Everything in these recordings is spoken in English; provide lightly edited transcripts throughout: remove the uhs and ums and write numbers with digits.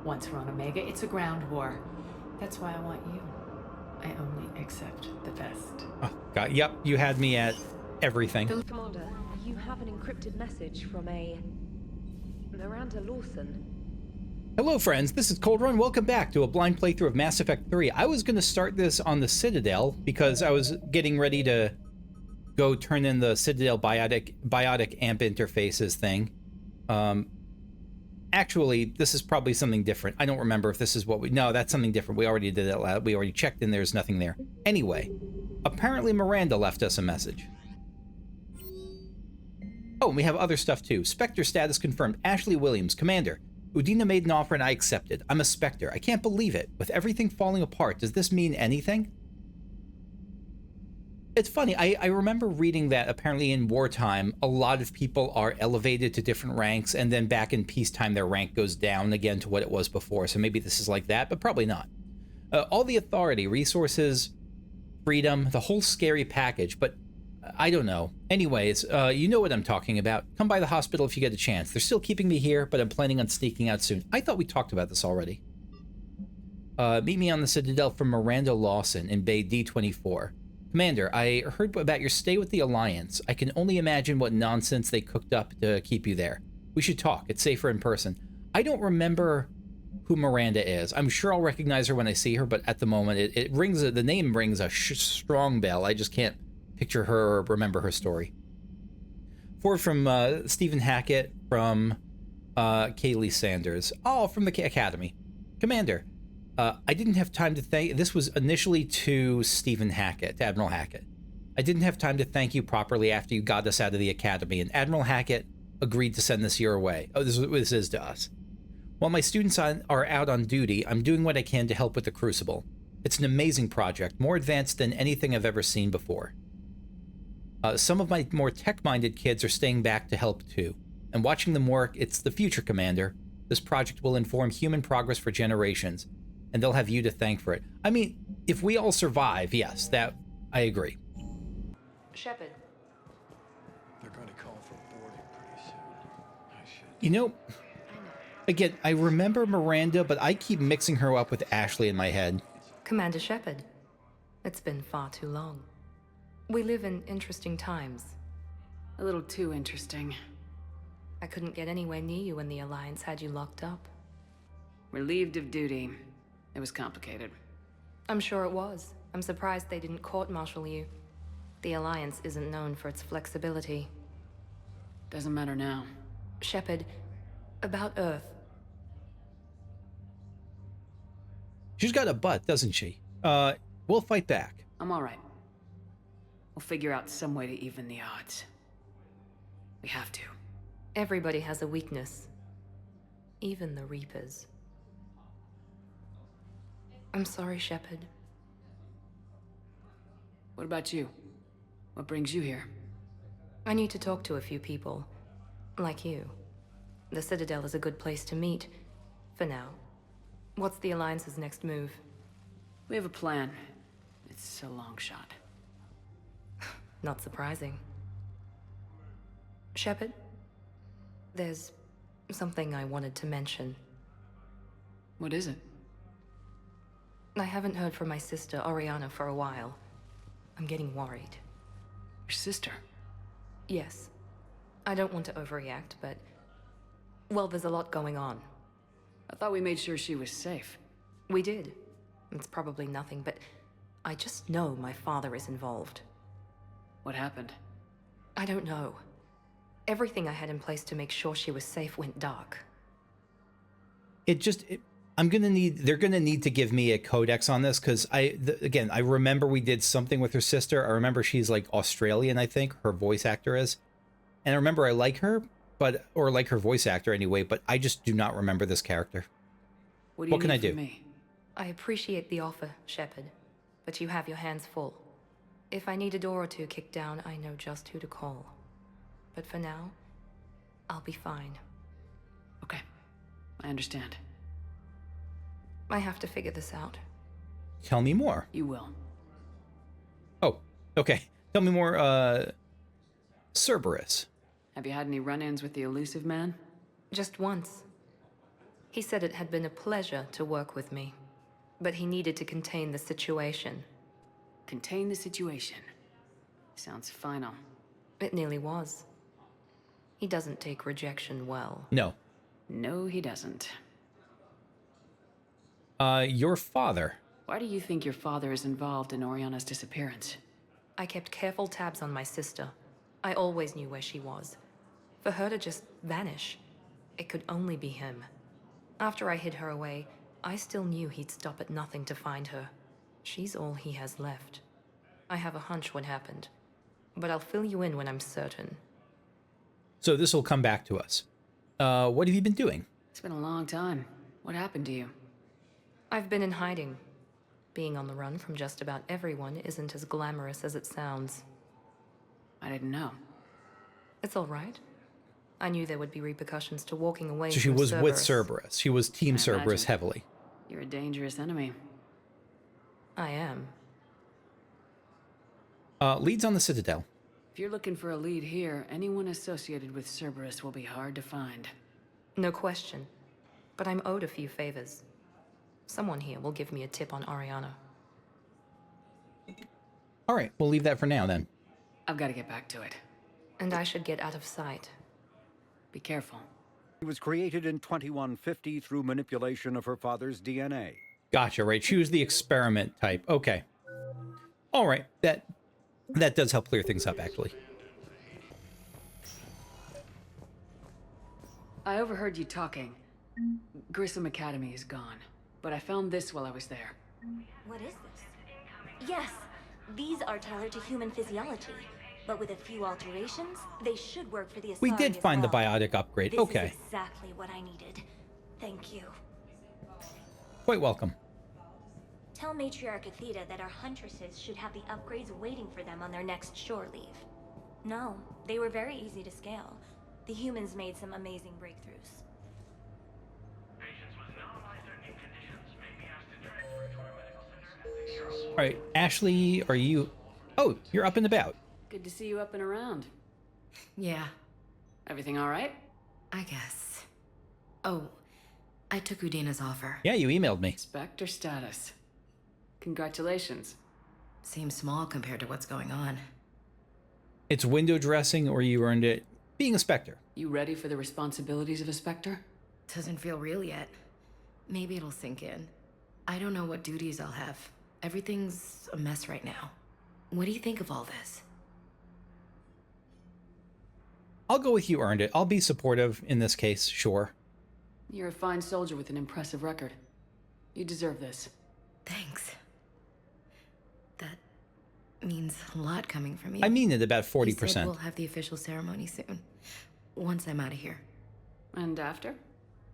Once we're on Omega, it's a ground war. That's why I want you. I only accept the best. Oh, God. Yep, you had me at everything. Commander, you have an encrypted message from a Miranda Lawson. Hello, friends. This is Cold Run. Welcome back to a blind playthrough of Mass Effect 3. I was going to start this on the Citadel because I was getting ready to go turn in the Citadel biotic amp interfaces thing. Actually, this is probably something different. I don't remember if this is what we... No, that's something different. We already did it. We already checked and there's nothing there. Anyway, apparently Miranda left us a message. Oh, and we have other stuff too. Spectre status confirmed. Ashley Williams, Commander. Udina made an offer and I accepted. I'm a Spectre. I can't believe it. With everything falling apart, does this mean anything? It's funny, I remember reading that apparently in wartime, a lot of people are elevated to different ranks, and then back in peacetime, their rank goes down again to what it was before. So maybe this is like that, but probably not. All the authority, resources, freedom, the whole scary package, but I don't know. Anyways, you know what I'm talking about. Come by the hospital if you get a chance. They're still keeping me here, but I'm planning on sneaking out soon. I thought we talked about this already. Meet me on the Citadel from Miranda Lawson in Bay D24. Commander, I heard about your stay with the Alliance. I can only imagine what nonsense they cooked up to keep you there. We should talk. It's safer in person. I don't remember who Miranda is. I'm sure I'll recognize her when I see her, but at the moment, the name rings a strong bell. I just can't picture her or remember her story. Forward from Stephen Hackett, from Kaylee Sanders. Oh, from the Academy. Commander, I didn't have time to thank... This was initially to Stephen Hackett, to Admiral Hackett. I didn't have time to thank you properly after you got us out of the Academy, and Admiral Hackett agreed to send this your way. Oh, this is what this is to us. While my students are out on duty, I'm doing what I can to help with the Crucible. It's an amazing project, more advanced than anything I've ever seen before. Some of my more tech-minded kids are staying back to help too. And watching them work, it's the future, Commander. This project will inform human progress for generations, and they'll have you to thank for it. I mean, if we all survive, yes, that I agree. Shepard. They're going to call for boarding pretty soon. I should... You know, again, I remember Miranda, but I keep mixing her up with Ashley in my head. Commander Shepard, it's been far too long. We live in interesting times. A little too interesting. I couldn't get anywhere near you when the Alliance had you locked up. Relieved of duty. It was complicated. I'm sure it was. I'm surprised they didn't court-martial you. The Alliance isn't known for its flexibility. Doesn't matter now. Shepard, about Earth. She's got a butt, doesn't she? We'll fight back. I'm all right. We'll figure out some way to even the odds. We have to. Everybody has a weakness. Even the Reapers. I'm sorry, Shepard. What about you? What brings you here? I need to talk to a few people. Like you. The Citadel is a good place to meet. For now. What's the Alliance's next move? We have a plan. It's a long shot. Not surprising. Shepard? There's something I wanted to mention. What is it? I haven't heard from my sister, Oriana, for a while. I'm getting worried. Your sister? Yes. I don't want to overreact, but... Well, there's a lot going on. I thought we made sure she was safe. We did. It's probably nothing, but... I just know my father is involved. What happened? I don't know. Everything I had in place to make sure she was safe went dark. They're gonna need to give me a codex on this, because again, I remember we did something with her sister. I remember she's like Australian, I think, her voice actor is. And I remember I like her, or like her voice actor anyway, but I just do not remember this character. What can I need do? from me? I appreciate the offer, Shepard, but you have your hands full. If I need a door or two kicked down, I know just who to call. But for now, I'll be fine. Okay. I understand. I have to figure this out. Tell me more. You will. Oh, okay. Tell me more, Cerberus. Have you had any run-ins with the elusive man? Just once. He said it had been a pleasure to work with me, but he needed to contain the situation. Contain the situation. Sounds final. It nearly was. He doesn't take rejection well. No. No, he doesn't. Your father. Why do you think your father is involved in Oriana's disappearance? I kept careful tabs on my sister. I always knew where she was. For her to just vanish, it could only be him. After I hid her away, I still knew he'd stop at nothing to find her. She's all he has left. I have a hunch what happened, but I'll fill you in when I'm certain. So this will come back to us. What have you been doing? It's been a long time. What happened to you? I've been in hiding. Being on the run from just about everyone isn't as glamorous as it sounds. I didn't know. It's all right. I knew there would be repercussions to walking away So she from was with Cerberus. Cerberus. She was Team I Cerberus imagine. heavily. You're a dangerous enemy. I am. Leads on the Citadel. If you're looking for a lead here, anyone associated with Cerberus will be hard to find. No question. But I'm owed a few favors. Someone here will give me a tip on Ariana. All right, we'll leave that for now then. I've got to get back to it. And I should get out of sight. Be careful. She was created in 2150 through manipulation of her father's DNA. Gotcha, right. She was the experiment type. Okay. All right, that does help clear things up, actually. I overheard you talking. Grissom Academy is gone, but I found this while I was there. What is this? Yes, these are tailored to human physiology, but with a few alterations, they should work for the Asari We did as find the well. biotic upgrade. This Okay. is exactly what I needed. Thank you. Quite welcome. Tell Matriarch Athena that our huntresses should have the upgrades waiting for them on their next shore leave. No, they were very easy to scale. The humans made some amazing breakthroughs. Patients with non-life-threatening conditions may be asked to transfer to our medical center. All right, Ashley, are you... Oh, you're up and about. Good to see you up and around. Yeah, Everything all right? I guess. Oh, I took Udina's offer. Yeah, you emailed me. Spectre status. Congratulations. Seems small compared to what's going on. It's window dressing, or you earned it being a Spectre. You ready for the responsibilities of a Spectre? Doesn't feel real yet. Maybe it'll sink in. I don't know what duties I'll have. Everything's a mess right now. What do you think of all this? I'll go with you earned it. I'll be supportive in this case, sure. You're a fine soldier with an impressive record. You deserve this. Thanks. That means a lot coming from you. I mean it about You said 40%. we'll have the official ceremony soon. Once I'm out of here. And after?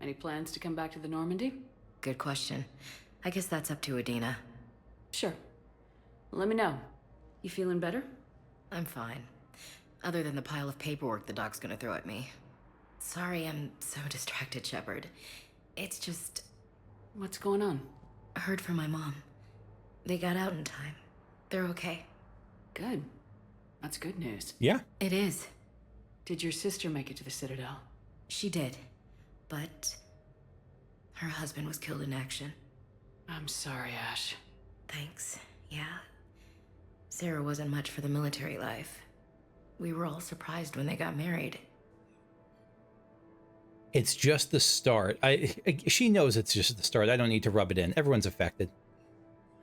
Any plans to come back to the Normandy? Good question. I guess that's up to Adina. Sure. Let me know. You feeling better? I'm fine. Other than the pile of paperwork the doc's gonna throw at me. Sorry I'm so distracted, Shepard. It's just... What's going on? I heard from my mom. They got out in time. They're okay. Good. That's good news. Yeah. It is. Did your sister make it to the Citadel? She did. But... her husband was killed in action. I'm sorry, Ash. Thanks. Yeah. Sarah wasn't much for the military life. We were all surprised when they got married. It's just the start. She knows it's just the start. I don't need to rub it in. Everyone's affected.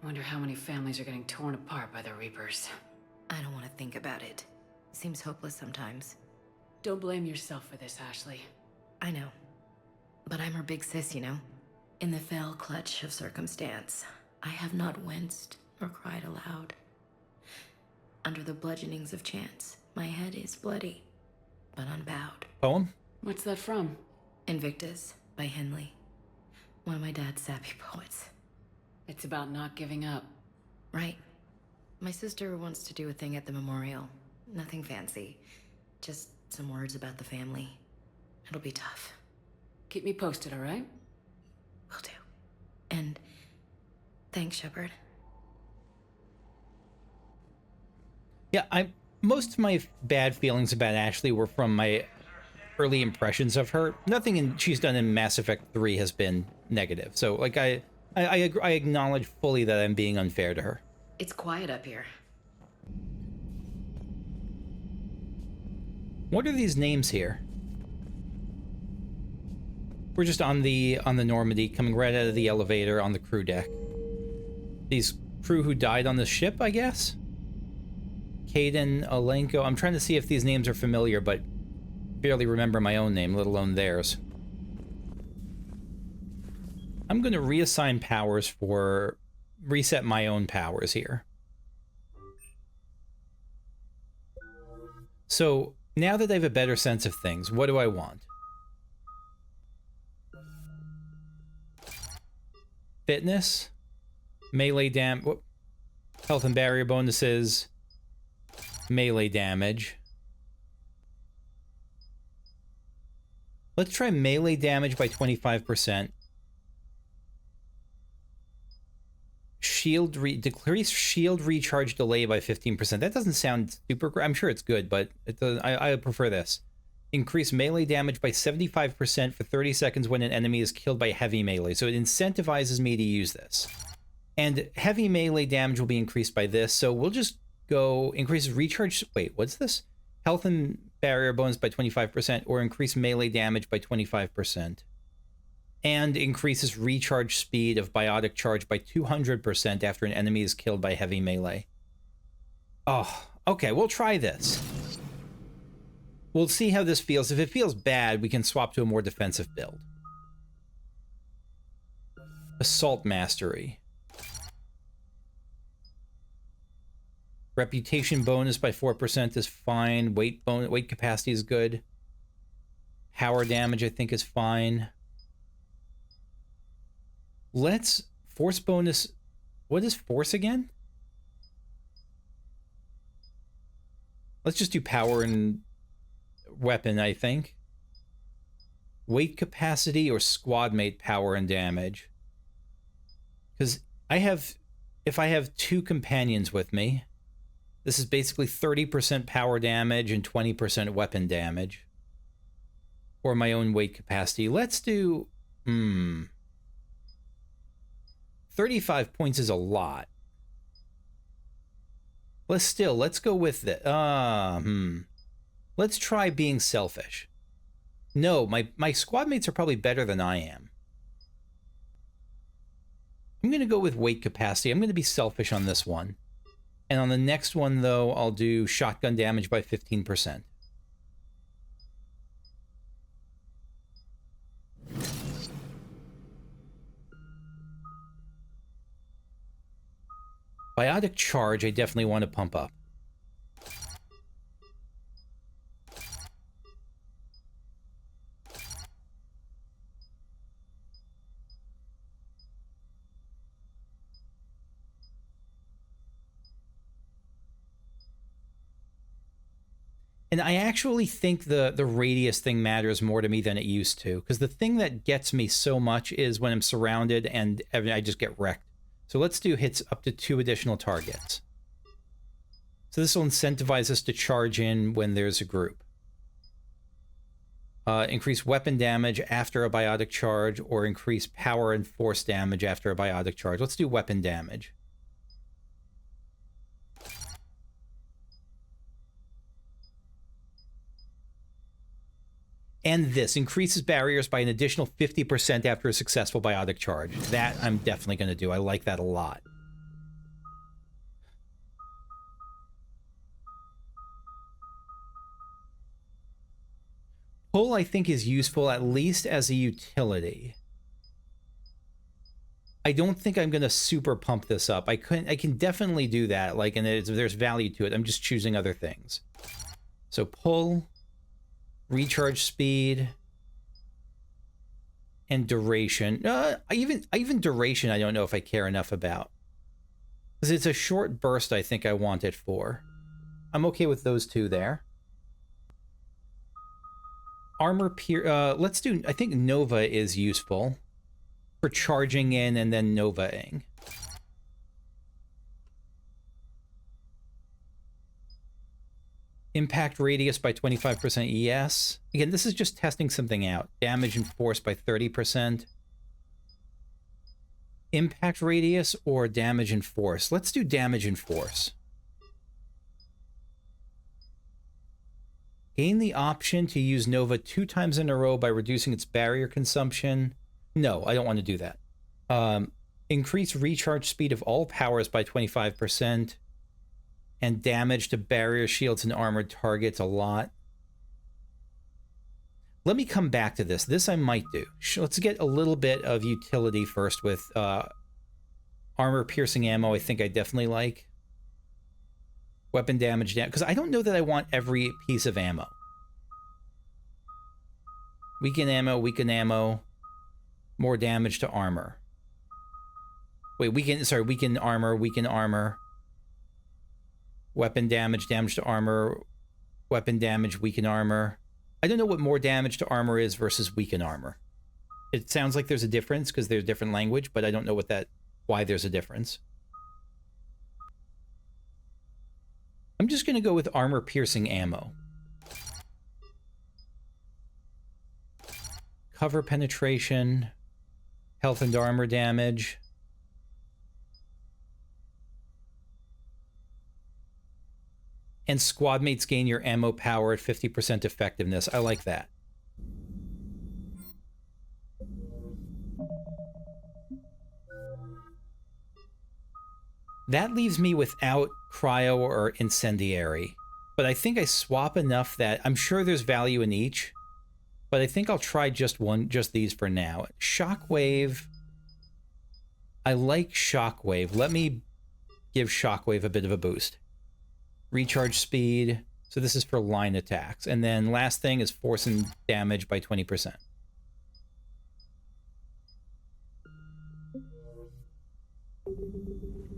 I wonder how many families are getting torn apart by the Reapers. I don't want to think about it. Seems hopeless sometimes. Don't blame yourself for this, Ashley. I know. But I'm her big sis, you know? In the fell clutch of circumstance, I have not winced or cried aloud. Under the bludgeonings of chance, my head is bloody, but unbowed. Poem? What's that from? Invictus by Henley. One of my dad's sappy poets. It's about not giving up. Right. My sister wants to do a thing at the memorial. Nothing fancy. Just some words about the family. It'll be tough. Keep me posted, all right? Will do. And thanks, Shepard. Yeah, most of my bad feelings about Ashley were from my early impressions of her, nothing she's done in Mass Effect 3 has been negative. So, like, I acknowledge fully that I'm being unfair to her. It's quiet up here. What are these names here? We're just on the Normandy, coming right out of the elevator on the crew deck. These crew who died on the ship, I guess? Kaden, Alenko. I'm trying to see if these names are familiar, but barely remember my own name, let alone theirs. I'm going to reassign powers for... reset my own powers here. So, now that I have a better sense of things, what do I want? Fitness, melee health and barrier bonuses, melee damage. Let's try melee damage by 25%. Decrease shield recharge delay by 15%. That doesn't sound super great. I'm sure it's good, but it doesn't, I prefer this. Increase melee damage by 75% for 30 seconds when an enemy is killed by heavy melee. So it incentivizes me to use this. And heavy melee damage will be increased by this. So we'll just go increases recharge. Wait, what's this? Health and barrier bonus by 25% or increase melee damage by 25%. And increases recharge speed of biotic charge by 200% after an enemy is killed by heavy melee. Oh, okay, we'll try this. We'll see how this feels. If it feels bad, we can swap to a more defensive build. Assault Mastery. Reputation bonus by 4% is fine. Weight capacity is good. Power damage, I think, is fine. Let's... Force bonus... What is force again? Let's just do power and... weapon, I think. Weight capacity or squad mate power and damage. Because if I have two companions with me, this is basically 30% power damage and 20% weapon damage. Or my own weight capacity. Let's do... 35 points is a lot. Let's go with it. Let's try being selfish. No, my squad mates are probably better than I am. I'm going to go with weight capacity. I'm going to be selfish on this one. And on the next one, though, I'll do shotgun damage by 15%. Biotic charge, I definitely want to pump up. And I actually think the radius thing matters more to me than it used to, because the thing that gets me so much is when I'm surrounded and I just get wrecked. So let's do hits up to 2 additional targets. So this will incentivize us to charge in when there's a group. Increase weapon damage after a biotic charge, or increase power and force damage after a biotic charge. Let's do weapon damage. And this increases barriers by an additional 50% after a successful biotic charge. That I'm definitely going to do. I like that a lot. Pull, I think, is useful at least as a utility. I don't think I'm going to super pump this up. I can definitely do that, like, and there's value to it. I'm just choosing other things. So pull, recharge speed, and duration. Even duration, I don't know if I care enough about, because it's a short burst. I think I want it for. I'm okay with those two there. Armor let's do. I think Nova is useful for charging in and then Novaing. Impact radius by 25%, yes. Again, this is just testing something out. Damage and force by 30%. Impact radius or damage and force? Let's do damage and force. Gain the option to use Nova 2 times in a row by reducing its barrier consumption. No, I don't want to do that. Increase recharge speed of all powers by 25%. And damage to barrier shields and armored targets a lot. Let me come back to this. This I might do. Let's get a little bit of utility first with armor-piercing ammo. I think I definitely like. Weapon damage, because I don't know that I want every piece of ammo. Weaken ammo. More damage to armor. Wait, weaken armor. Weapon damage to armor. Weapon damage, weaken armor. I don't know what more damage to armor is versus weaken armor. It sounds like there's a difference because there's different language, but I don't know why there's a difference. I'm just going to go with armor-piercing ammo. Cover penetration. Health and armor damage. And squad mates gain your ammo power at 50% effectiveness. I like that. That leaves me without cryo or incendiary. But I think I swap enough that I'm sure there's value in each. But I think I'll try just these for now. Shockwave. I like Shockwave. Let me give Shockwave a bit of a boost. Recharge speed. So this is for line attacks. And then last thing is force and damage by 20%.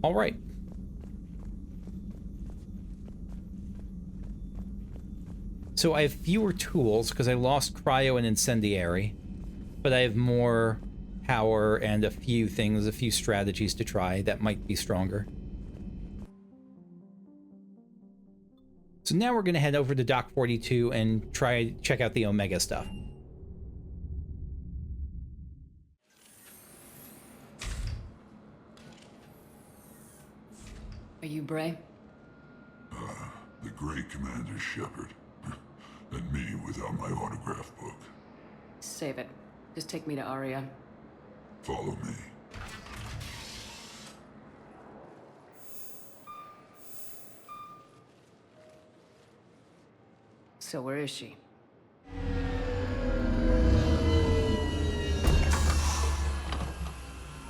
All right. So I have fewer tools because I lost cryo and incendiary, but I have more power and a few strategies to try that might be stronger. So now we're going to head over to Dock 42 and check out the Omega stuff. Are you Bray? The great Commander Shepard. And me without my autograph book. Save it. Just take me to Aria. Follow me. So where is she?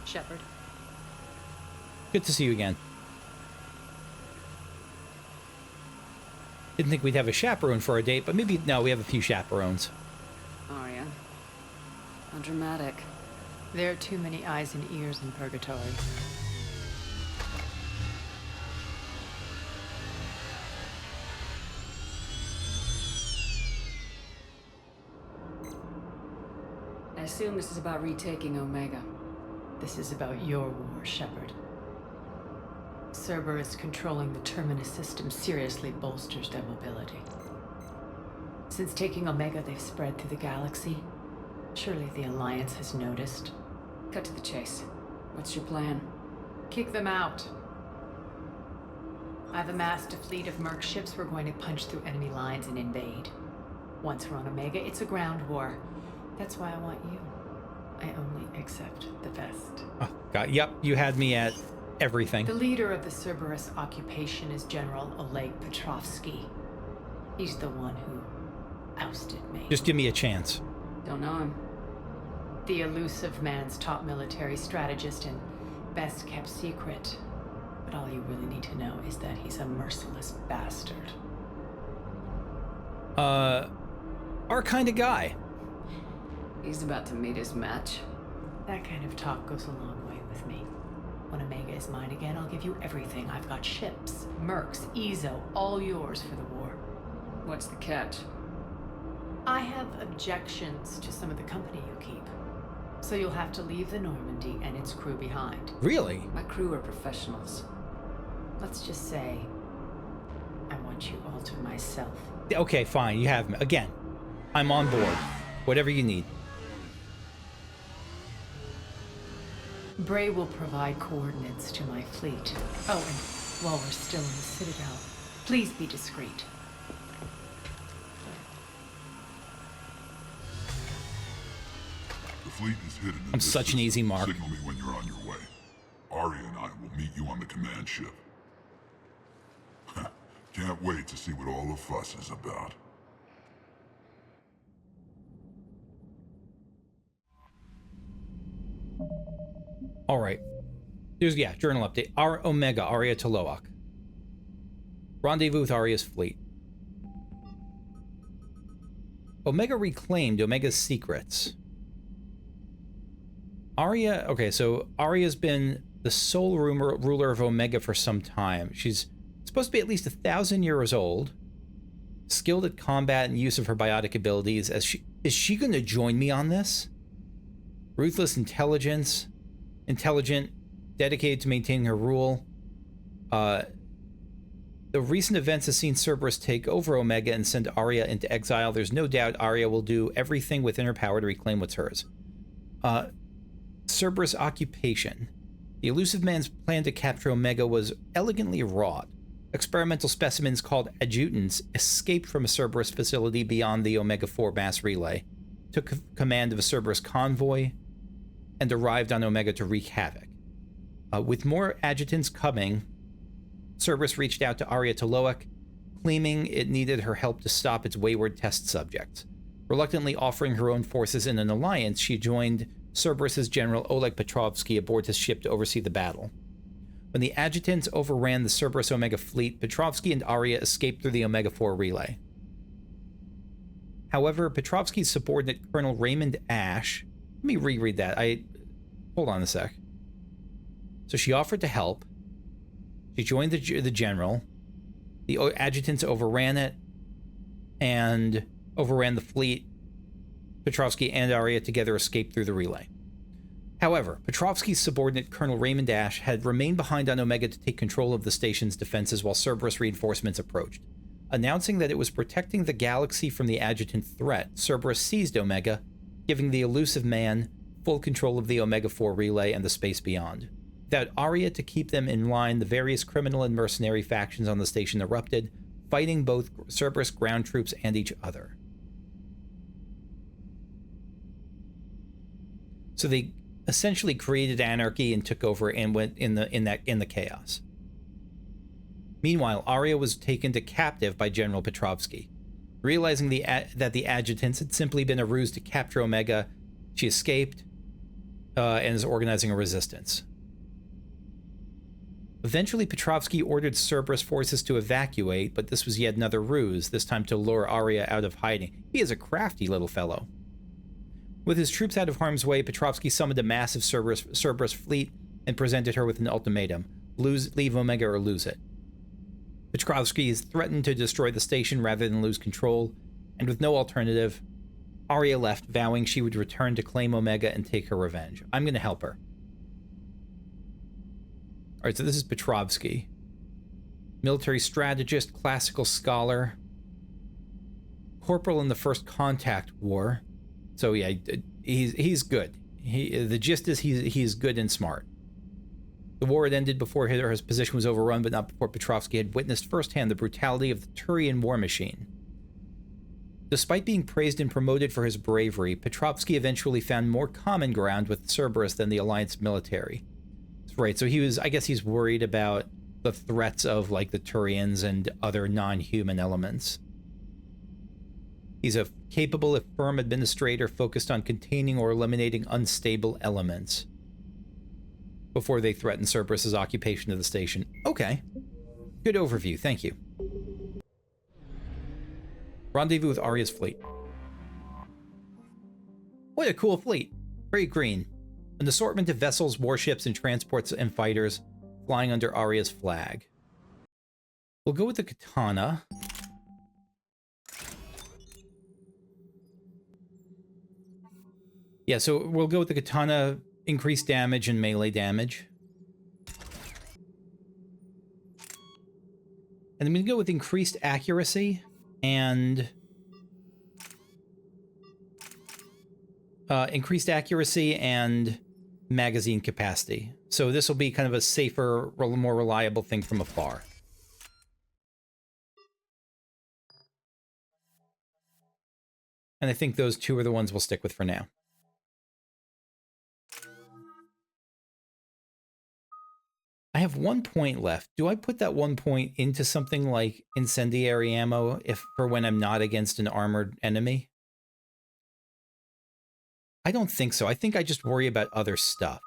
Shepard. Good to see you again. Didn't think we'd have a chaperone for our date, but maybe, no, we have a few chaperones. Aria. How dramatic. There are too many eyes and ears in purgatory. I assume this is about retaking Omega. This is about your war, Shepard. Cerberus controlling the Terminus system seriously bolsters their mobility. Since taking Omega, they've spread through the galaxy. Surely the Alliance has noticed. Cut to the chase. What's your plan? Kick them out. I've amassed a fleet of merc ships. We're going to punch through enemy lines and invade. Once we're on Omega, it's a ground war. That's why I want you. I only accept the best. Oh, God, yep, you had me at everything. The leader of the Cerberus occupation is General Oleg Petrovsky. He's the one who ousted me. Just give me a chance. Don't know him. The elusive man's top military strategist and best kept secret. But all you really need to know is that he's a merciless bastard. Our kind of guy. He's about to meet his match. That kind of talk goes a long way with me. When Omega is mine again, I'll give you everything. I've got ships, mercs, eezo, all yours for the war. What's the catch? I have objections to some of the company you keep. So you'll have to leave the Normandy and its crew behind. Really? My crew are professionals. Let's just say, I want want you all to myself. Okay, fine. You have me. Again, I'm on board. Whatever you need. Bray will provide coordinates to my fleet. Oh, and while we're still in the Citadel, please be discreet. The fleet is hidden in I'm this such an easy system. mark. Signal me when you're on your way. Aria and I will meet you on the command ship. Can't wait to see what all the fuss is about. All right. Here's, yeah, journal update. Omega, Aria T'Loak. Rendezvous with Aria's fleet. Omega reclaimed Omega's secrets. Aria, okay, so Aria's been the sole ruler of Omega for some time. She's supposed to be at least 1,000 years old, skilled at combat and use of her biotic abilities. Is she going to join me on this? Ruthless intelligence, intelligent, dedicated to maintaining her rule. The recent events have seen Cerberus take over Omega and send Aria into exile. There's no doubt Aria will do everything within her power to reclaim what's hers. Cerberus occupation. The elusive man's plan to capture Omega was elegantly wrought. Experimental specimens called adjutants escaped from a Cerberus facility beyond the Omega-4 mass relay, took command of a Cerberus convoy, and arrived on Omega to wreak havoc. With more adjutants coming, Cerberus reached out to Aria T'Loak, claiming it needed her help to stop its wayward test subjects. Reluctantly offering her own forces in an alliance, she joined Cerberus's General Oleg Petrovsky aboard his ship to oversee the battle. When the adjutants overran the Cerberus Omega fleet, Petrovsky and Aria escaped through the Omega-4 relay. However, Petrovsky's subordinate Colonel Raymond Ash... Let me reread that. Hold on a sec. So she offered to help. She joined the general. The adjutants overran it and overran the fleet. Petrovsky and Aria together escaped through the relay. However, Petrovsky's subordinate Colonel Raymond Ash had remained behind on Omega to take control of the station's defenses while Cerberus reinforcements approached. Announcing that it was protecting the galaxy from the adjutant threat, Cerberus seized Omega, giving the elusive man full control of the Omega-4 relay and the space beyond. Without Aria to keep them in line, the various criminal and mercenary factions on the station erupted, fighting both Cerberus ground troops and each other. So they essentially created anarchy and took over and went in the chaos. Meanwhile, Aria was taken to captive by General Petrovsky. Realizing that the adjutants had simply been a ruse to capture Omega, she escaped and is organizing a resistance. Eventually, Petrovsky ordered Cerberus forces to evacuate, but this was yet another ruse, this time to lure Aria out of hiding. He is a crafty little fellow. With his troops out of harm's way, Petrovsky summoned a massive Cerberus fleet and presented her with an ultimatum: leave Omega or lose it. Petrovsky threatened to destroy the station rather than lose control, and with no alternative, Aria left, vowing she would return to claim Omega and take her revenge. I'm going to help her. Alright, so this is Petrovsky. Military strategist, classical scholar, corporal in the First Contact War. So yeah, he's good. The gist is he's good and smart. The war had ended before his position was overrun, but not before Petrovsky had witnessed firsthand the brutality of the Turian war machine. Despite being praised and promoted for his bravery, Petrovsky eventually found more common ground with Cerberus than the Alliance military. Right, so I guess he's worried about the threats of, like, the Turians and other non-human elements. He's a capable, if firm administrator focused on containing or eliminating unstable elements before they threaten Cerberus's occupation of the station. Okay. Good overview, thank you. Rendezvous with Aria's fleet. What a cool fleet. Very green. An assortment of vessels, warships, and transports and fighters flying under Aria's flag. We'll go with the katana. Yeah, so we'll go with the katana, increased damage and melee damage. And I'm going to go with increased accuracy and... magazine capacity. So this will be kind of a safer, more reliable thing from afar. And I think those two are the ones we'll stick with for now. I have 1 point left. Do I put that 1 point into something like incendiary ammo for when I'm not against an armored enemy? I don't think so. I think I just worry about other stuff.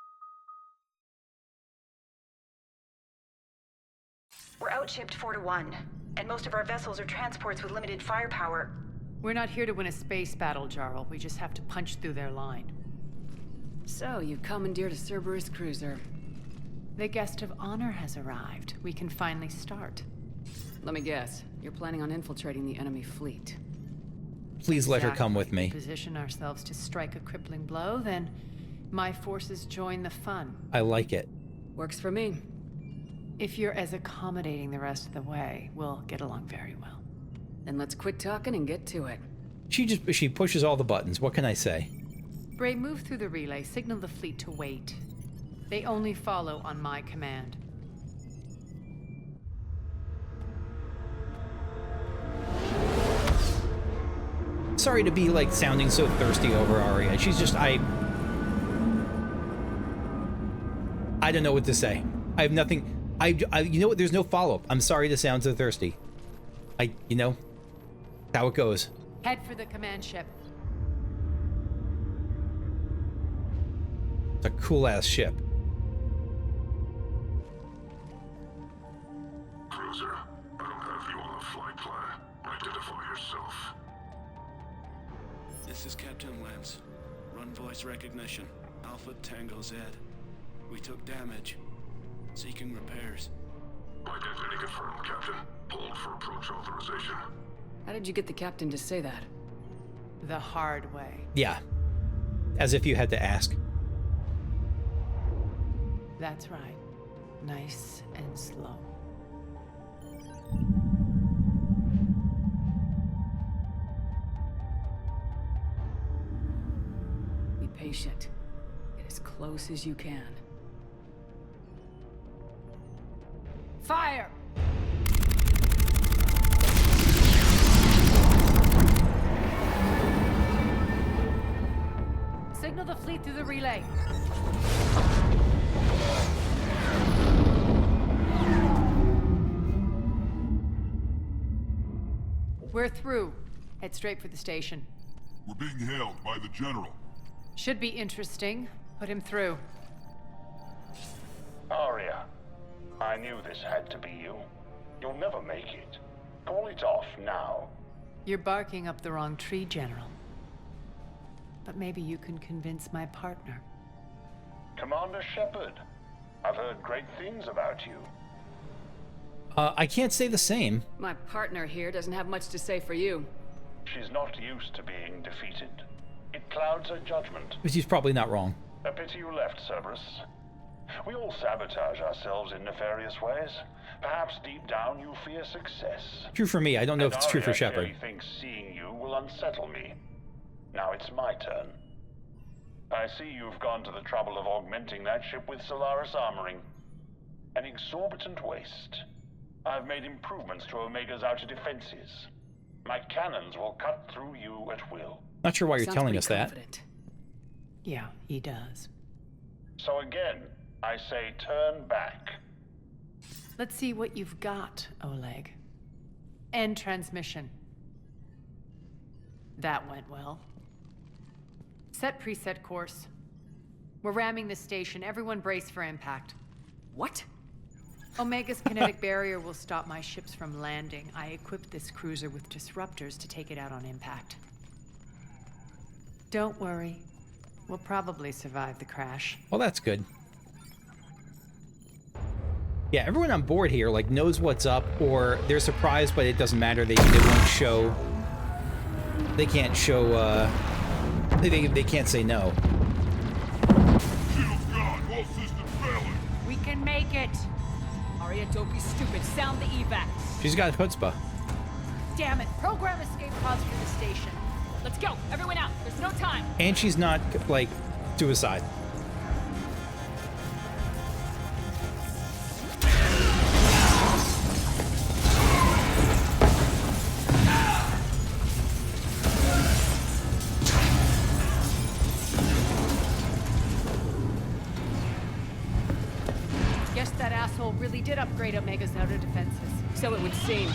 We're outshipped 4-1, and most of our vessels are transports with limited firepower. We're not here to win a space battle, Jarl. We just have to punch through their line. So, you commandeered a Cerberus cruiser. The guest of honor has arrived. We can finally start. Let me guess. You're planning on infiltrating the enemy fleet. Please let her come with me. If we position ourselves to strike a crippling blow, then my forces join the fun. I like it. Works for me. If you're as accommodating the rest of the way, we'll get along very well. Then let's quit talking and get to it. She pushes all the buttons. What can I say? Bray, move through the relay. Signal the fleet to wait. They only follow on my command. Sorry to be, like, sounding so thirsty over Aria. She's just, I don't know what to say. I have nothing. You know what? There's no follow-up. I'm sorry to sound so thirsty. You know, how it goes. Head for the command ship. It's a cool-ass ship. Cruiser, I don't have you on the flight plan. Identify yourself. This is Captain Lance. Run voice recognition. Alpha Tango Z. We took damage. Seeking repairs. Identity confirmed, Captain. Hold for approach authorization. How did you get the captain to say that? The hard way. Yeah. As if you had to ask. That's right. Nice and slow. Be patient. Get as close as you can. Fire! Signal the fleet through the relay. We're through. Head straight for the station. We're being hailed by the General. Should be interesting. Put him through. Aria, I knew this had to be you. You'll never make it. Call it off now. You're barking up the wrong tree, General. But maybe you can convince my partner. Commander Shepard, I've heard great things about you. I can't say the same. My partner here doesn't have much to say for you. She's not used to being defeated. It clouds her judgment. But she's probably not wrong. A pity you left, Cerberus. We all sabotage ourselves in nefarious ways. Perhaps deep down you fear success. True for me. I don't know if it's true for Aria Shepard. clearly thinks seeing you will unsettle me. Now it's my turn. I see you've gone to the trouble of augmenting that ship with Solaris armoring. An exorbitant waste. I've made improvements to Omega's outer defenses. My cannons will cut through you at will. Not sure why you're Sounds telling pretty us that. confident. Yeah, he does. So again, I say turn back. Let's see what you've got, Oleg. End transmission. That went well. Set preset course. We're ramming the station. Everyone brace for impact. What? Omega's kinetic barrier will stop my ships from landing. I equipped this cruiser with disruptors to take it out on impact. Don't worry. We'll probably survive the crash. Well, that's good. Yeah, everyone on board here, like, knows what's up, or they're surprised, but it doesn't matter. They won't show... They can't show, They can't say no. Shield's gone. All systems failing. We can make it! Aria, don't be stupid. Sound the evac. She's got chutzpah. Damn it. Program escape pods for the station. Let's go. Everyone out. There's no time. And she's not, like, suicide. Guess that asshole really did upgrade Omega's outer defenses. So it would seem.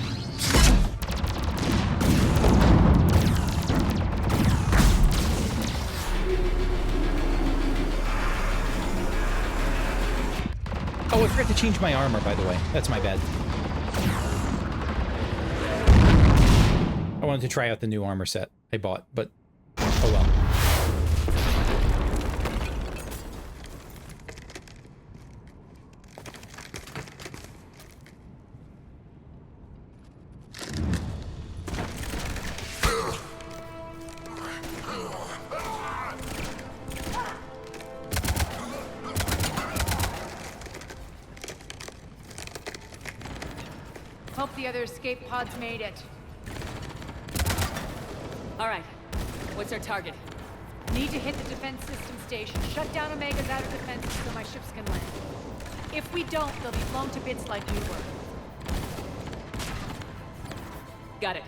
Oh, I forgot to change my armor, by the way. That's my bad. I wanted to try out the new armor set I bought, but oh well. Hope the other escape pods made it. All right. What's our target? Need to hit the defense system station. Shut down Omega's outer defenses so my ships can land. If we don't, they'll be blown to bits like we were. Got it.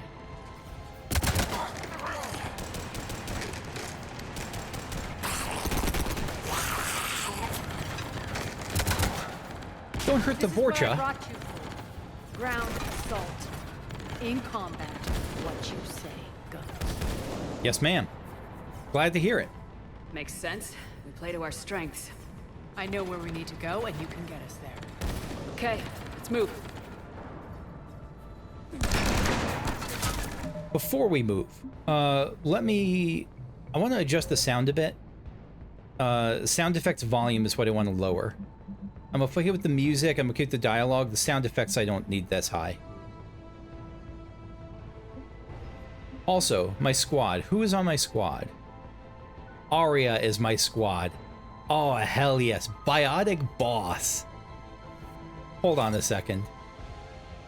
Don't hurt the Vorcha. Ground assault. In combat, what you say goes. Yes, ma'am. Glad to hear it. Makes sense. We play to our strengths. I know where we need to go, and you can get us there. Okay, let's move. Before we move, I want to adjust the sound a bit. Sound effects volume is what I want to lower. I'm okay with the music, I'm okay with the dialogue. The sound effects I don't need this high. Also, my squad. Who is on my squad? Aria is my squad. Oh, hell yes. Biotic boss. Hold on a second.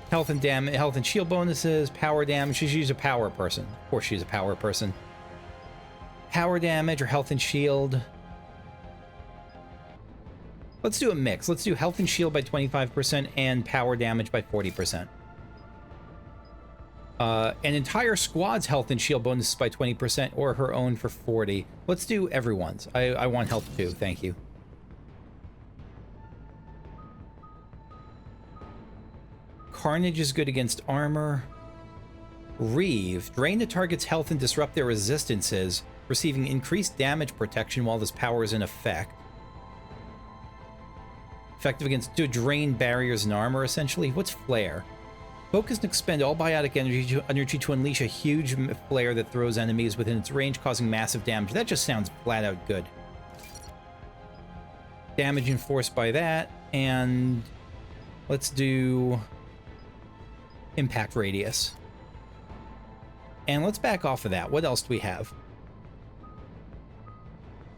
Health and shield bonuses, power damage. She's a power person. Of course she's a power person. Power damage or health and shield. Let's do a mix. Let's do health and shield by 25% and power damage by 40%. An entire squad's health and shield bonuses by 20% or her own for 40%. Let's do everyone's. I want health too, thank you. Carnage is good against armor. Reeve. Drain the target's health and disrupt their resistances, receiving increased damage protection while this power is in effect. Effective against to drain barriers and armor, essentially. What's Flare? Focus and expend all biotic energy to unleash a huge flare that throws enemies within its range, causing massive damage. That just sounds flat out good. Damage enforced by that, and let's do impact radius. And let's back off of that. What else do we have?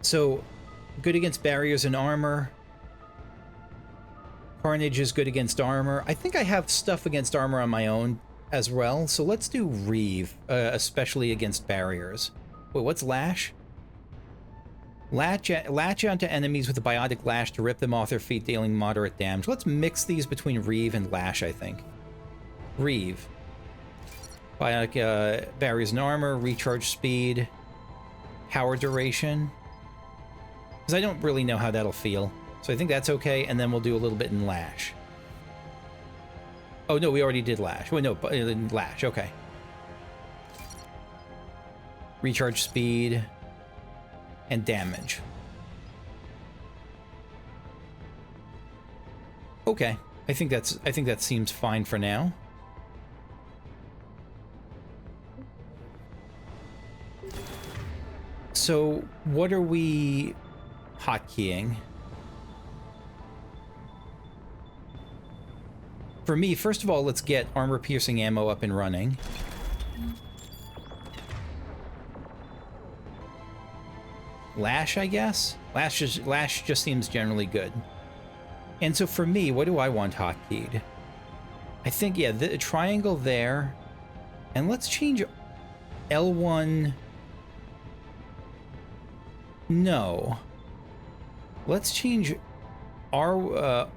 So, good against barriers and armor. Carnage is good against armor. I think I have stuff against armor on my own as well, so let's do Reeve, especially against barriers. Wait, what's Lash? Latch onto enemies with a biotic lash to rip them off their feet, dealing moderate damage. Let's mix these between Reeve and Lash, I think. Reeve. Biotic barriers and armor, recharge speed, power duration. Because I don't really know how that'll feel. So I think that's okay, and then we'll do a little bit in Lash. Oh, no, we already did Lash. Wait, no, Lash, okay. Recharge speed and damage. Okay, I think that seems fine for now. So, what are we hotkeying? For me, first of all, let's get armor-piercing ammo up and running. Lash, I guess? Lash just seems generally good. And so for me, what do I want hotkeyed? I think, yeah, the triangle there. And let's change L1. No. Let's change R1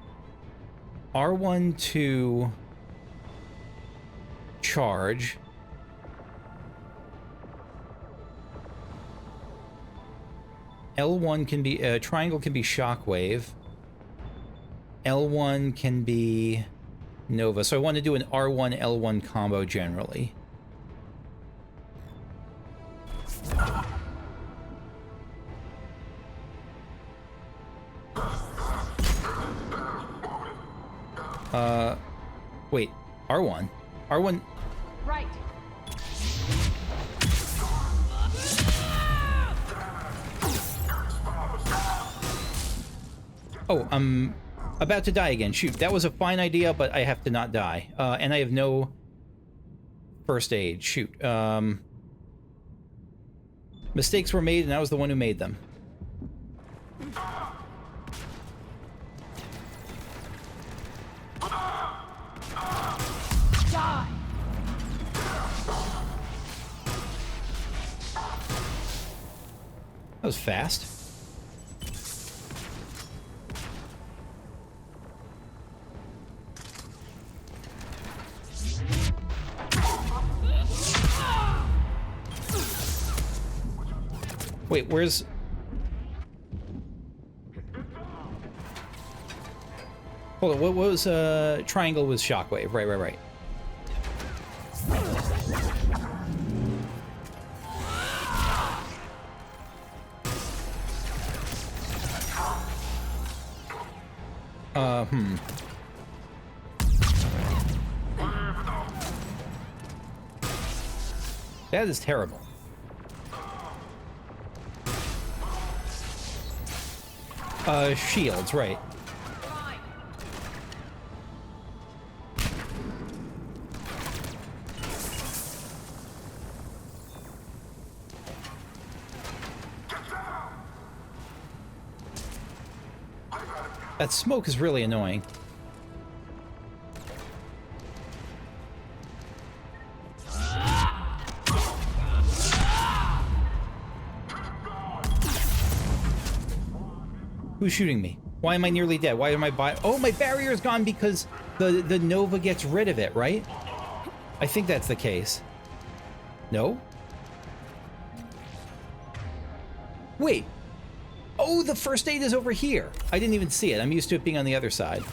to charge. L1 can be, triangle can be shockwave. L1 can be Nova. So I want to do an R1, L1 combo generally. Wait, R1. R1. Right. Oh, I'm about to die again. Shoot, that was a fine idea, but I have to not die. And I have no first aid. Shoot. Mistakes were made, and I was the one who made them. Die. That was fast. Wait, where's... Hold on, what was, triangle was shockwave. Right. That is terrible. Shields, right. That smoke is really annoying. Who's shooting me? Why am I nearly dead? Why am I Oh, my barrier's gone because the Nova gets rid of it, right? I think that's the case. No? Wait. Oh, the first aid is over here. I didn't even see it. I'm used to it being on the other side.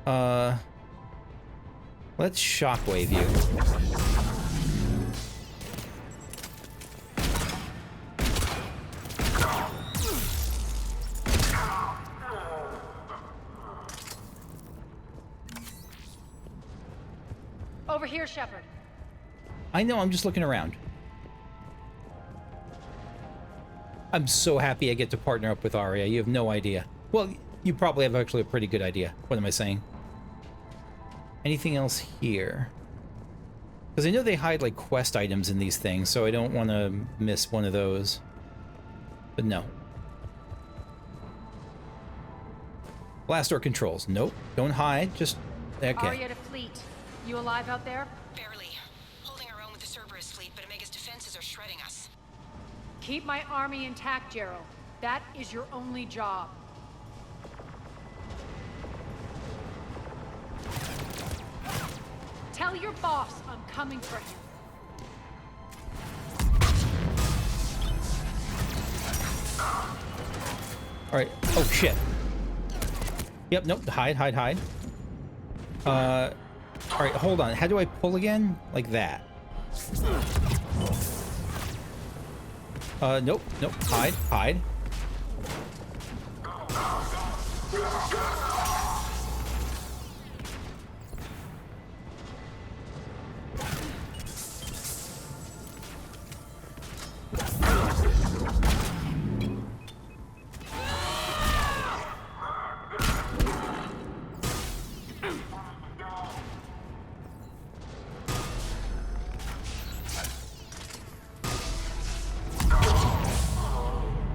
Let's shockwave you. Over here, Shepard. I know, I'm just looking around. I'm so happy I get to partner up with Aria. You have no idea. Well, you probably have actually a pretty good idea. What am I saying? Anything else here? Because I know they hide, like, quest items in these things, so I don't want to miss one of those. But no. Blast door controls. Nope. Don't hide. Just... okay. Aria to fleet. You alive out there? Barely. Holding our own with the Cerberus fleet, but Omega's defenses are shredding us. Keep my army intact, Gerald. That is your only job. Tell your boss I'm coming for him. Alright. Oh, shit. Yep, nope. Hide. Alright, hold on. How do I pull again? Like that. Nope. Hide.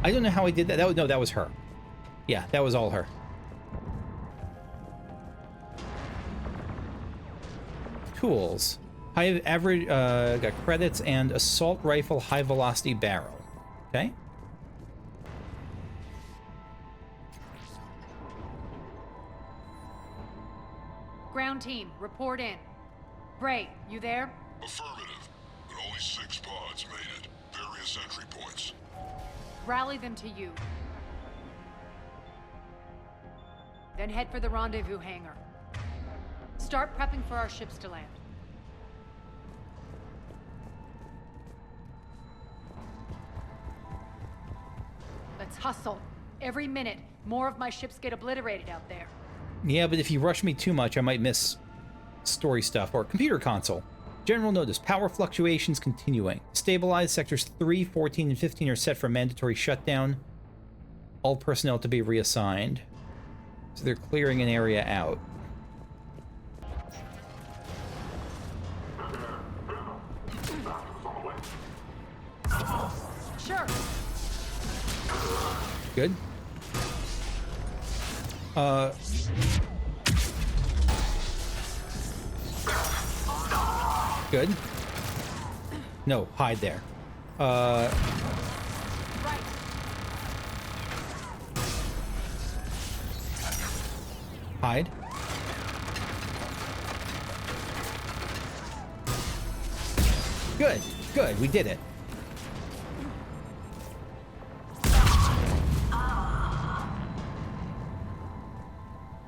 I don't know how I did that. No, that was her. Yeah, that was all her. tools. High average, got credits and assault rifle, high velocity barrel. Okay. Ground team, report in. Bray, you there? Affirmative, but only 6 pods made it. Various entry points. Rally them to you. Then head for the rendezvous hangar. Start prepping for our ships to land. Let's hustle. Every minute, more of my ships get obliterated out there. Yeah, but if you rush me too much, I might miss story stuff. Or computer console. General notice, power fluctuations continuing. Stabilized sectors 3, 14, and 15 are set for mandatory shutdown. All personnel to be reassigned. So they're clearing an area out. Sure. Good. Good. No, hide there. Right. Hide. Good. Good. We did it.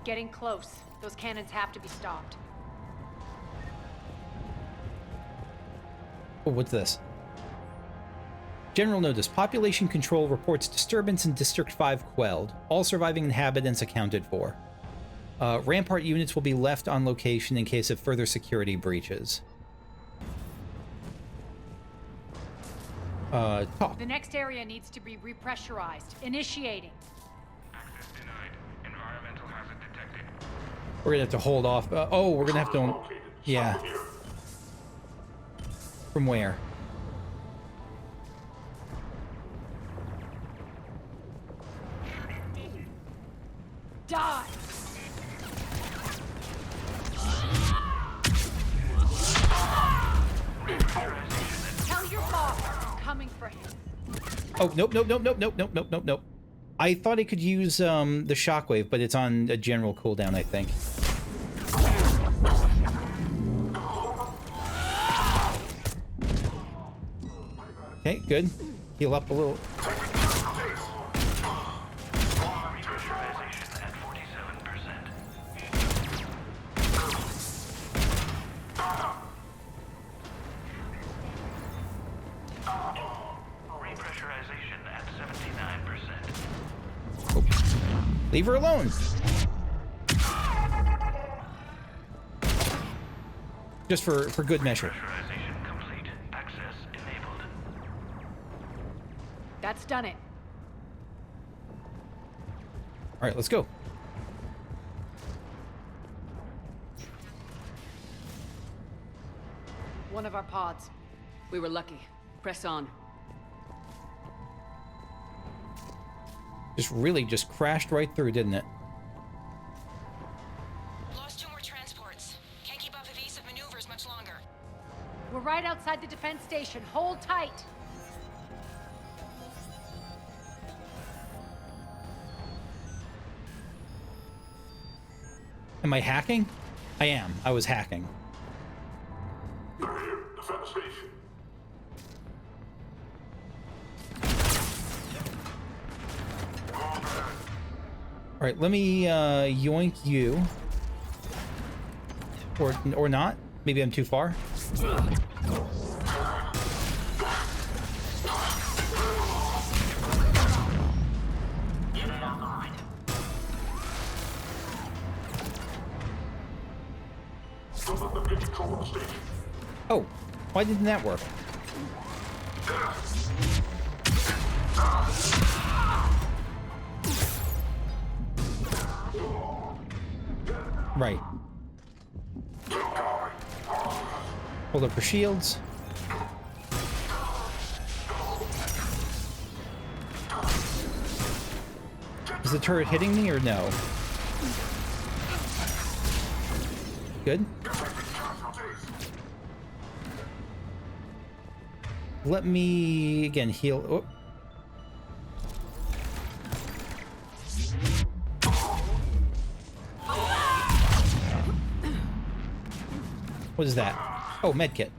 Getting close. Those cannons have to be stopped. Oh, what's this? General notice. Population control reports disturbance in District 5 quelled. All surviving inhabitants accounted for. Rampart units will be left on location in case of further security breaches. Talk. The next area needs to be repressurized. Initiating. Access denied. Environmental hazard detected. We're gonna have to hold off. Oh, we're gonna have to... Yeah. From where? Die! Tell your boss I'm coming for him. Oh, nope, nope, nope, nope, nope, nope, nope, nope, nope. I thought I could use the shockwave, but it's on a general cooldown, I think. Okay, good. Heal up a little. Leave her alone. Just for good measure. Complete. Access enabled. That's done it. All right, let's go. One of our pods. We were lucky. Press on. Just crashed right through, didn't it? Lost 2 more transports. Can't keep up evasive maneuvers much longer. We're right outside the defense station. Hold tight. Am I hacking? I am. I was hacking. Defense station. All right, let me yoink you. Or not. Maybe I'm too far. Oh, why didn't that work? Right. Hold up for shields. Is the turret hitting me or no? Good. let me, again, heal. Oh. What is that? Oh, medkit.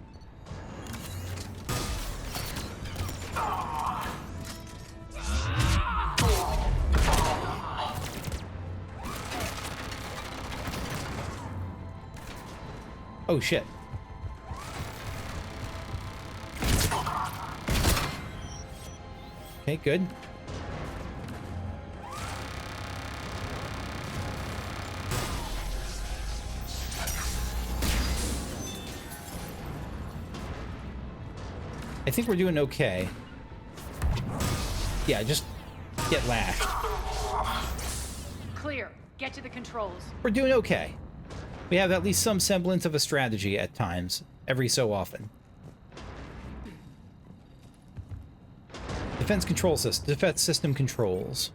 Oh, shit. Okay, good. I think we're doing okay. Yeah, just get lashed. Clear. Get to the controls. We're doing okay. We have at least some semblance of a strategy at times, every so often. Defense system controls.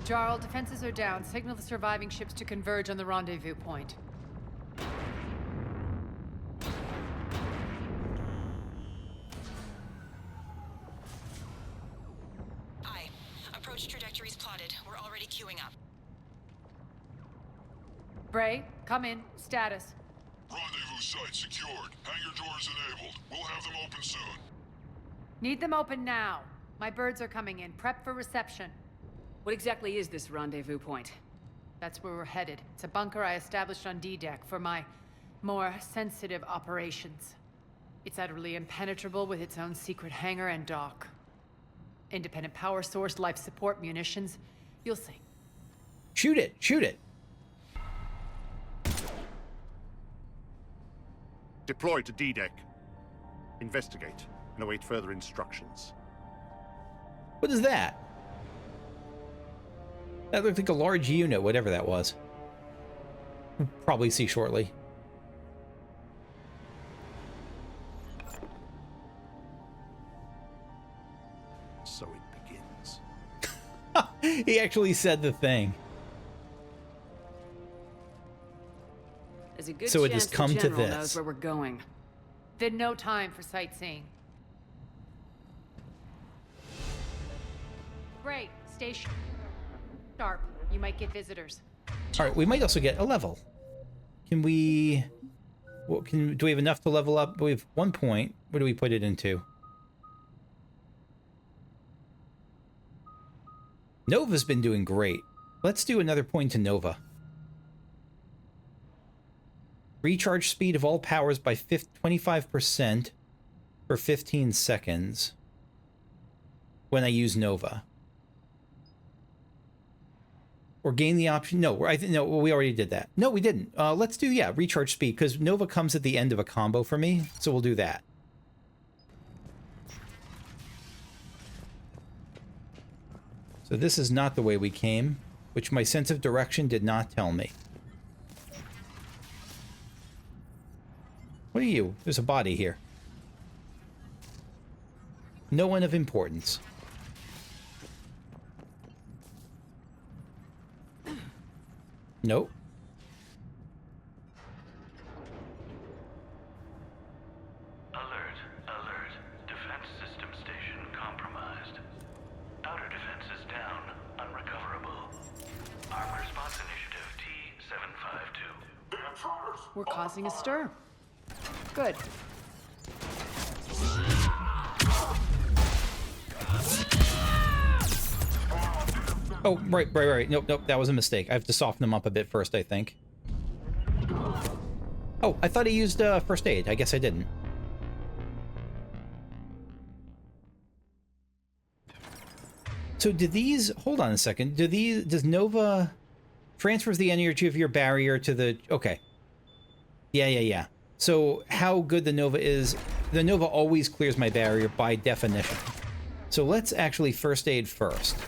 Jarl, defenses are down. Signal the surviving ships to converge on the rendezvous point. Aye. Approach trajectories plotted. We're already queuing up. Bray, come in. Status. Rendezvous site secured. Hangar doors enabled. We'll have them open soon. Need them open now. My birds are coming in. Prep for reception. What exactly is this rendezvous point? That's where we're headed. It's a bunker I established on D-Deck for my more sensitive operations. It's utterly impenetrable with its own secret hangar and dock. Independent power source, life support, munitions. You'll see. Shoot it! Shoot it! Deploy to D-Deck. Investigate and await further instructions. What is that? That looked like a large unit, whatever that was. We'll probably see shortly. So it begins. He actually said the thing. There's a good So it chance has come the to General this. knows where we're going. Then no time for sightseeing. Great. Stay sharp. You might get visitors. All right, we might also get a level. Can we... What do we have enough to level up? We have 1 point. Where do we put it into? Nova's been doing great. Let's do another point to Nova. Recharge speed of all powers by 25% for 15 seconds when I use Nova. Or gain the option. No, no, we already did that. No, we didn't. Let's do, yeah, recharge speed, because Nova comes at the end of a combo for me, so we'll do that. So this is not the way we came, which my sense of direction did not tell me. What are you? There's a body here. No one of importance. Nope. Alert, alert. Defense system station compromised. Outer defenses down, unrecoverable. Armed response initiative T-752. The intruders! We're causing a stir. Good. Oh, right. Nope, that was a mistake. I have to soften them up a bit first, I think. Oh, I thought I used first aid. I guess I didn't. So do these... Hold on a second. Does Nova... transfers the energy of your barrier to the... Okay. Yeah. So how good the Nova is... The Nova always clears my barrier by definition. So let's actually first aid first.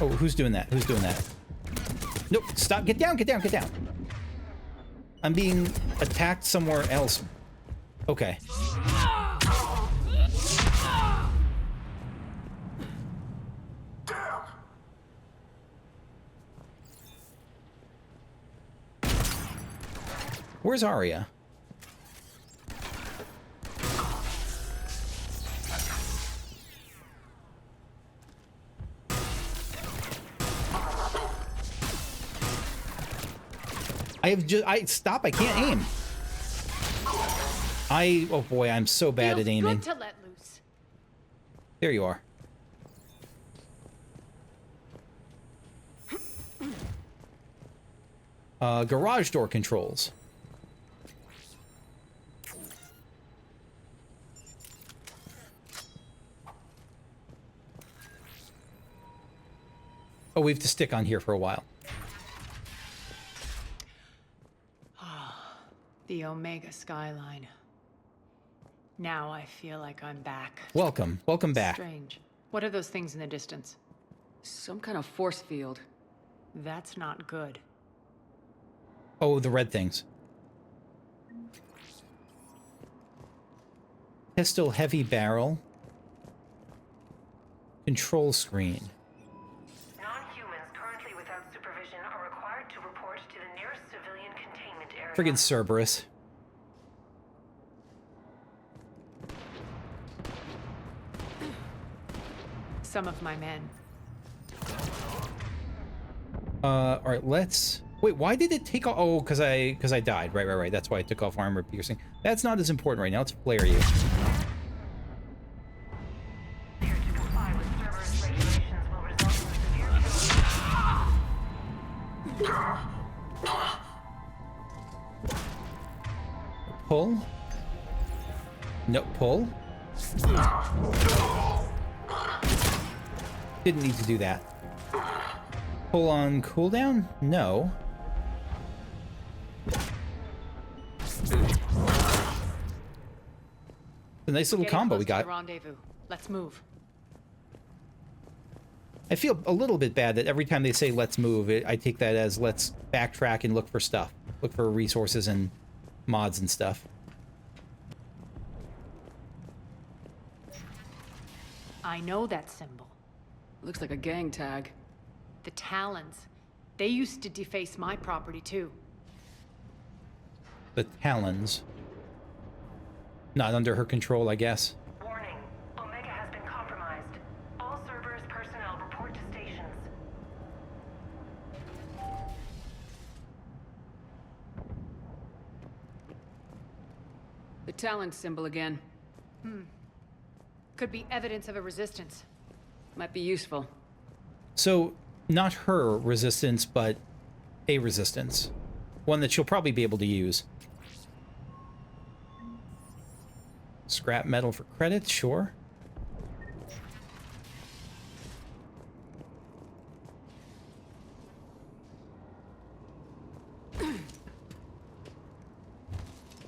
Oh, who's doing that? Who's doing that? Nope, stop. Get down. I'm being attacked somewhere else. Okay. Damn! Where's Aria? Stop, I can't aim. Oh boy, I'm so bad Feels at aiming. good to let loose. There you are. Garage door controls. Oh, we have to stick on here for a while. The Omega skyline. Now I feel like I'm back. Welcome. Welcome back. Strange. What are those things in the distance? Some kind of force field. That's not good. Oh, the red things. Pistol heavy barrel. Control screen. Non-humans currently without supervision are required to report to the nearest civilian containment area. Friggin' Cerberus. Some of my men. Alright, let's... Wait, why did it take off? Oh, because I died. Right. That's why I took off armor piercing. That's not as important right now. Let's flare you. Pull. No, pull. Didn't need to do that. Pull on cooldown? No. A nice little combo we got. Rendezvous. Let's move. I feel a little bit bad that every time they say let's move, I take that as let's backtrack and look for stuff. Look for resources and mods and stuff. I know that symbol. Looks like a gang tag. The Talons. They used to deface my property too. The Talons. Not under her control, I guess. Warning. Omega has been compromised. All Cerberus personnel report to stations. The Talon symbol again. Could be evidence of a resistance. Might be useful. So, not her resistance, but a resistance. One that she'll probably be able to use. Scrap metal for credits, sure.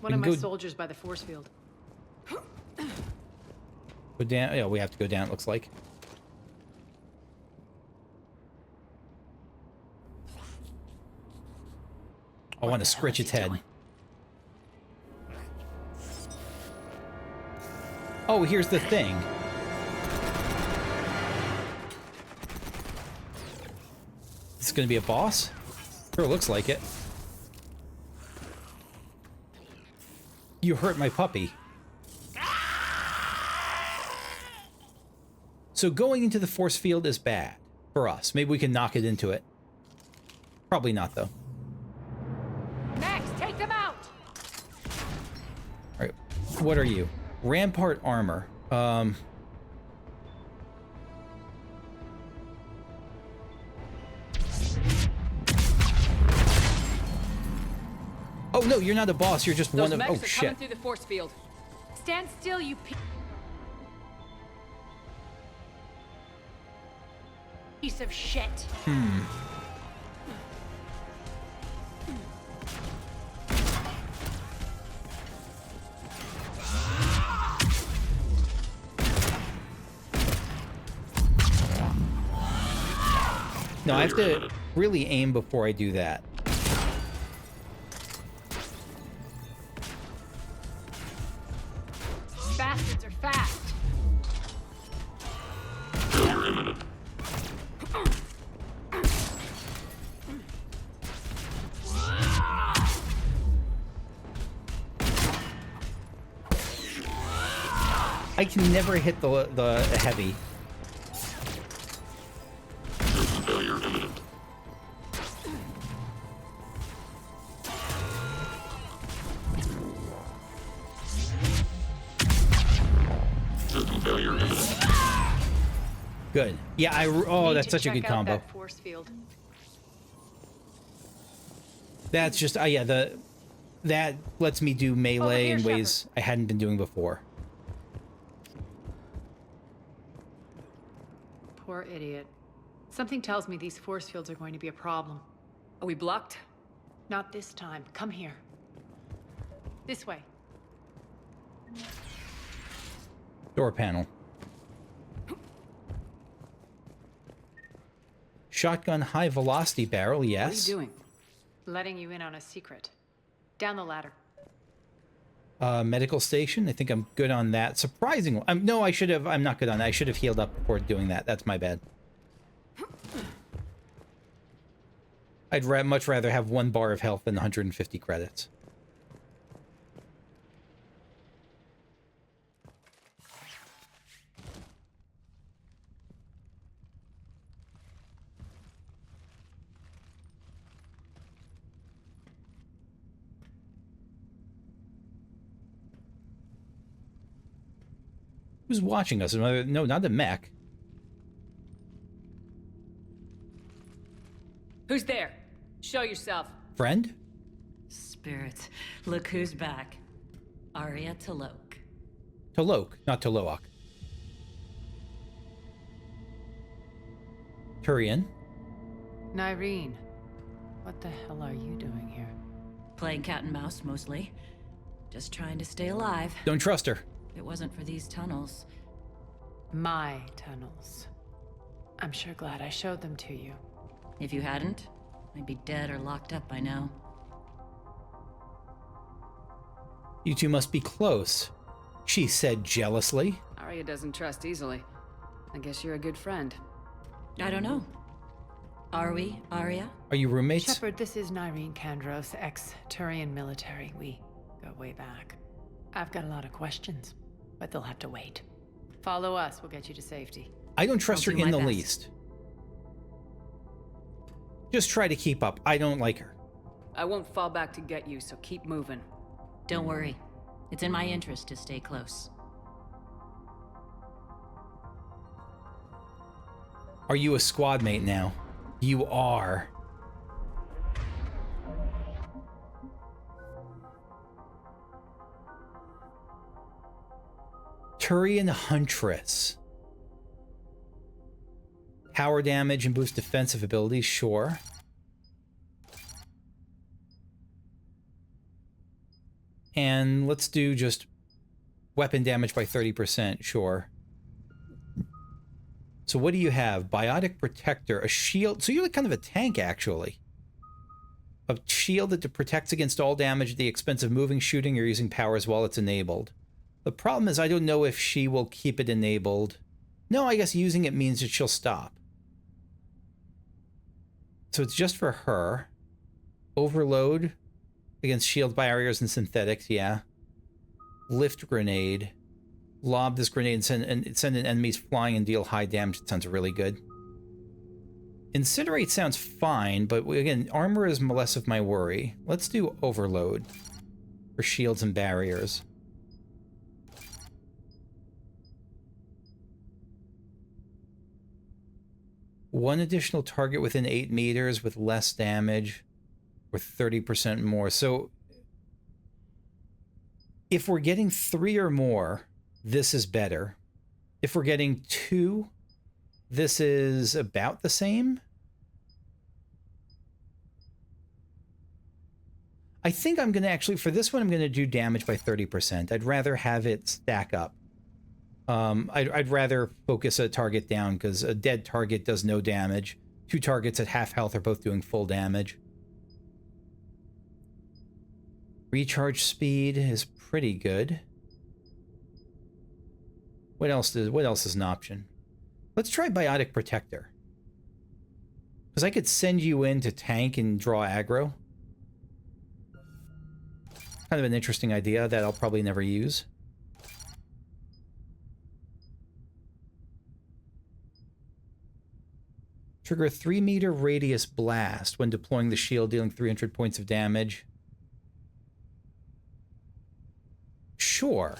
One of my soldiers by the force field. Go down. Yeah, we have to go down, it looks like. I want to scritch its head. Oh, here's the thing. This is going to be a boss? Sure looks like it. You hurt my puppy. So going into the force field is bad for us. Maybe we can knock it into it. Probably not, though. Max, take them out! Alright, what are you? Rampart armor. Oh no, you're not a boss, you're just one of... Oh shit. Coming through the force field. Stand still, you piece of shit. No, I have to really aim before I do that. Bastards are fast. I can never hit the heavy. Failure imminent. System failure imminent. Good. Yeah, oh, that's such a good combo. That force field. That's just, yeah, that lets me do melee here, in ways I hadn't been doing before. Poor idiot. Something tells me these force fields are going to be a problem. Are we blocked? Not this time. Come here. This way. Door panel. Shotgun high velocity barrel, yes. What are you doing? Letting you in on a secret. Down the ladder. Medical station. I think I'm good on that. Surprising. No, I should have. I'm not good on that. I should have healed up before doing that. That's my bad. I'd much rather have 1 bar of health than 150 credits. Who's watching us? No, not the mech. Who's there? Show yourself. Friend? Spirits, look who's back. Aria T'Loak. T'Loak, not T'Loak. Turian. Nyreen, what the hell are you doing here? Playing cat and mouse, mostly. Just trying to stay alive. Don't trust her. If it wasn't for these tunnels. My tunnels. I'm sure glad I showed them to you. If you hadn't, I'd be dead or locked up by now. You two must be close, she said jealously. Aria doesn't trust easily. I guess you're a good friend. I don't know. Are we, Aria? Are you roommates? Shepard, this is Nyreen Kandros, ex-Turian military. We go way back. I've got a lot of questions, but they'll have to wait. Follow us, we'll get you to safety. I don't trust her in the least. Just try to keep up. I don't like her. I won't fall back to get you, so keep moving. Don't worry. It's in my interest to stay close. Are you a squad mate now? You are. Turian Huntress. Power damage and boost defensive abilities, sure. And let's do just weapon damage by 30%, sure. So what do you have? Biotic Protector, a shield. So you're like kind of a tank, actually. A shield that protects against all damage at the expense of moving, shooting, or using powers while it's enabled. The problem is I don't know if she will keep it enabled. No, I guess using it means that she'll stop. So it's just for her. Overload against shield barriers and synthetics, yeah. Lift grenade. Lob this grenade and send in enemies flying and deal high damage. It sounds really good. Incinerate sounds fine, but again, armor is less of my worry. Let's do overload for shields and barriers. One additional target within 8 meters with less damage, or 30% more. So if we're getting 3 or more, this is better. If we're getting 2, this is about the same. I think I'm going to actually, for this one, I'm going to do damage by 30%. I'd rather have it stack up. I'd rather focus a target down because a dead target does no damage. 2 targets at half health are both doing full damage. Recharge speed is pretty good. What else is an option? Let's try Biotic Protector. Because I could send you in to tank and draw aggro. Kind of an interesting idea that I'll probably never use. Trigger a 3-meter radius blast when deploying the shield, dealing 300 points of damage. Sure.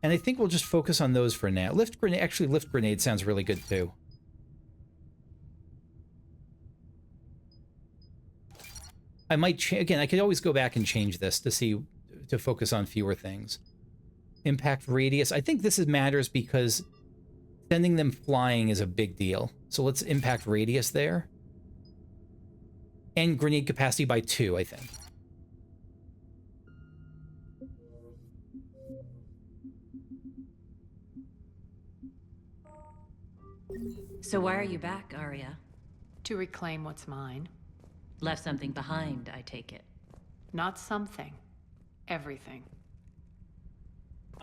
And I think we'll just focus on those for now. Lift grenade, actually, lift grenade sounds really good too. I might again, I could always go back and change this to focus on fewer things. Impact radius. I think this matters because sending them flying is a big deal. So let's impact radius there. And grenade capacity by 2, I think. So why are you back, Aria? To reclaim what's mine. Left something behind, I take it. Not something. Everything.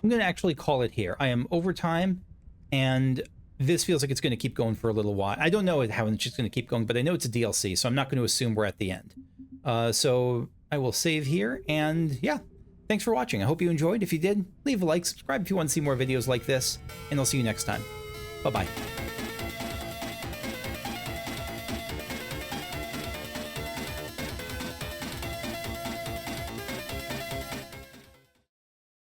I'm going to actually call it here. I am over time, and this feels like it's going to keep going for a little while. I don't know how it's just going to keep going, but I know it's a DLC, so I'm not going to assume we're at the end. So I will save here, and yeah, thanks for watching. I hope you enjoyed. If you did, leave a like, subscribe if you want to see more videos like this, and I'll see you next time. Bye-bye.